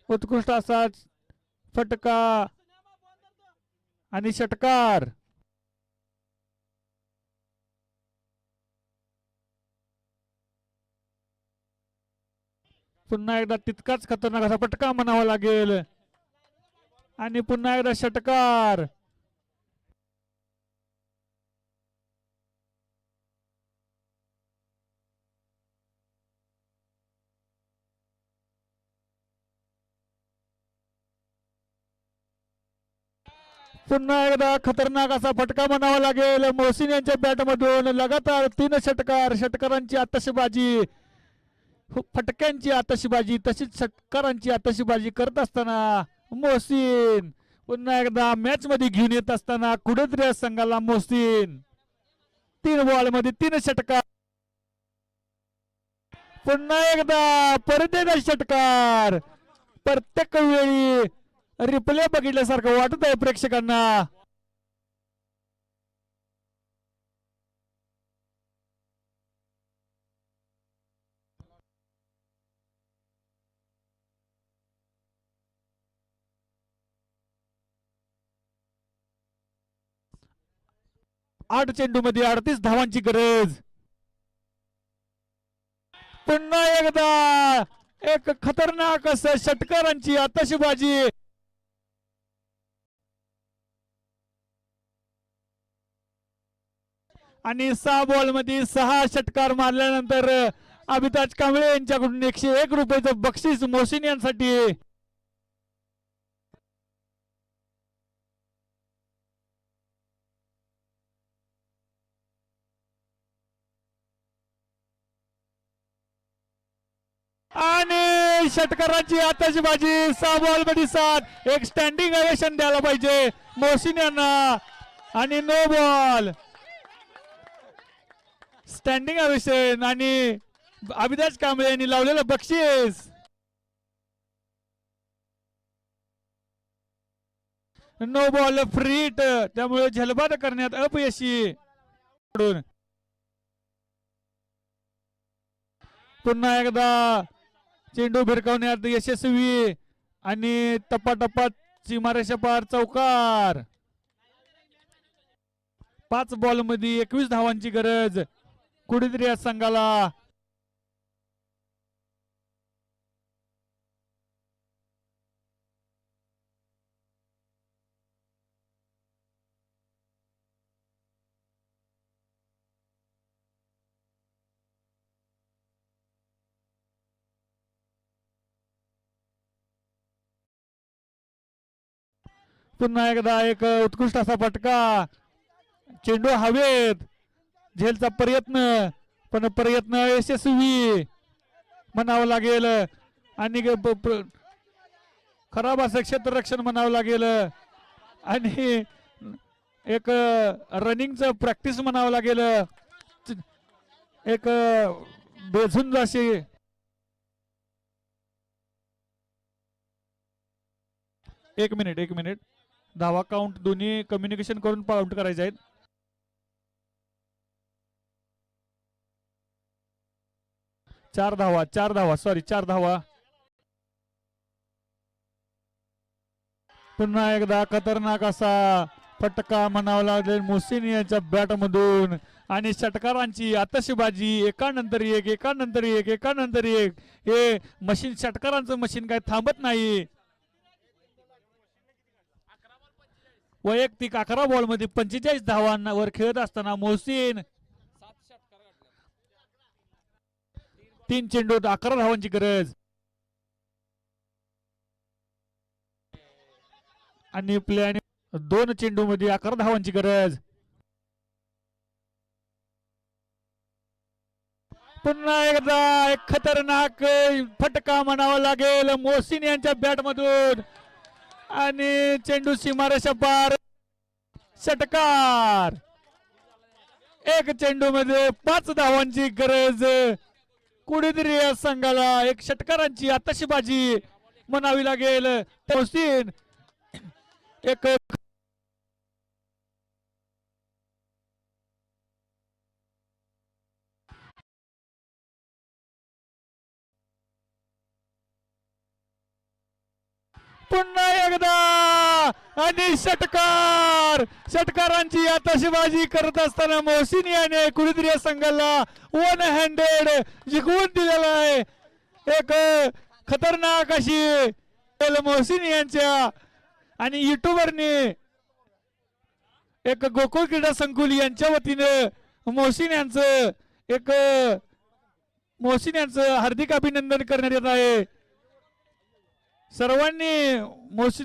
उत्कृष्ट असा फटका आणि षटकार. पुन्हा एकदा तितकाच खतरनाक असा फटका म्हणावा लागेल आणि पुन्हा एकदा षटकार. पुन्हा एकदा खतरनाक असा फटका म्हणावा लागेल मोहसिन यांच्या बॅटमधून. लगातार 3 षटकार. षटकारांची आतषबाजी, फटक्यांची आतषबाजी तशीच षटकारांची आतषबाजी करत असताना मोहसिन पुन्हा एकदा मॅच मध्ये घेऊन येत असताना कुडद्रिया संघाला मोहसिन 3 बॉल मध्ये 3 षटकार. पुन्हा एकदा परत एकदा षटकार. प्रत्येक वेळी रिप्ले बघितल्यासारखं वाटत आहे प्रेक्षकांना. आठ चेंडू मध्ये 38 धावांची गरज. पुन्हा एकदा एक खतरनाक असं षटकारांची आतषबाजी. आणि 6 बॉल मध्ये 6 षटकार मारल्यानंतर अमिताज कांबळे यांच्याकडून 101 रुपयाचं बक्षीस मोहसिन यांसाठी. आणि षटकारांची आतषबाजी. 6 बॉल मध्ये 7. एक स्टँडिंग ओवेशन द्यायला पाहिजे मोहसिन यांना. आणि नो बॉल, स्टँडिंग ओवेशन आणि अमिताज कांबळे यांनी लावलेलं बक्षीस. नो बॉल फ्री हिट, त्यामुळे झलबाद करण्यात अपयशी. पुन्हा एकदा चेंडू भिरकावण्यात यशस्वी आणि टप्पाटप्पा सीमारेषा पार चौकार. 5 बॉल मध्ये 21 धावांची गरज कुडद्रिया संघाला. पुन्हा एकदा एक उत्कृष्ट असा फटका. चेंडू हवेत, झेलचा प्रयत्न, पण प्रयत्न यशस्वी म्हणावं लागेल. आणि खराब असं क्षेत्ररक्षण म्हणावं लागेल. आणि एक रनिंगचं प्रॅक्टिस म्हणावं लागेल. एक बेझुंद अशी. एक मिनिट धावा काउंट दोन्ही कम्युनिकेशन करून काउंट करायचे आहेत. चार धावा सॉरी 4 धावा. पुन्हा एकदा खतरनाक असा फटका म्हणावा लागेल मोहसिन यांच्या बॅट मधून. आणि षटकारांची आतषबाजी एकानंतर एक. हे मशीन, षटकारांचं मशीन काय थांबत नाही. वैयक्तिक 11 बॉल मध्ये 45 धावांवर खेळत असताना मोहसिन 3 चेंडूत 11 धावांची गरज. आणि प्ले 2 चेंडू मध्ये 11 धावांची गरज. पुन्हा एकदा एक खतरनाक फटका म्हणावा लागेल मोहसिन यांच्या बॅट मधून. आणि चेंडू सीमारेषा पार, षटकार. 1 चेंडू मध्ये 5 धावांची गरज कुडद्रिया संघाला. एक षटकारांची आतषबाजी म्हणावी लागेल. मोहसिन एक पुन्हा एकदा आणि षटकारांची आतषबाजी करत असताना मोहसिन याने कुळीद्रिय संघाला वन हँडेड जिंकवून दिलेला आहे. एक खतरनाक अशी मोहसिन यांच्या आणि युट्यूबरने एक गोकुळ क्रीडा संकुल यांच्या वतीनं मोहसिन यांचं हार्दिक अभिनंदन करण्यात येत आहे. सर्वांनी मोहसिन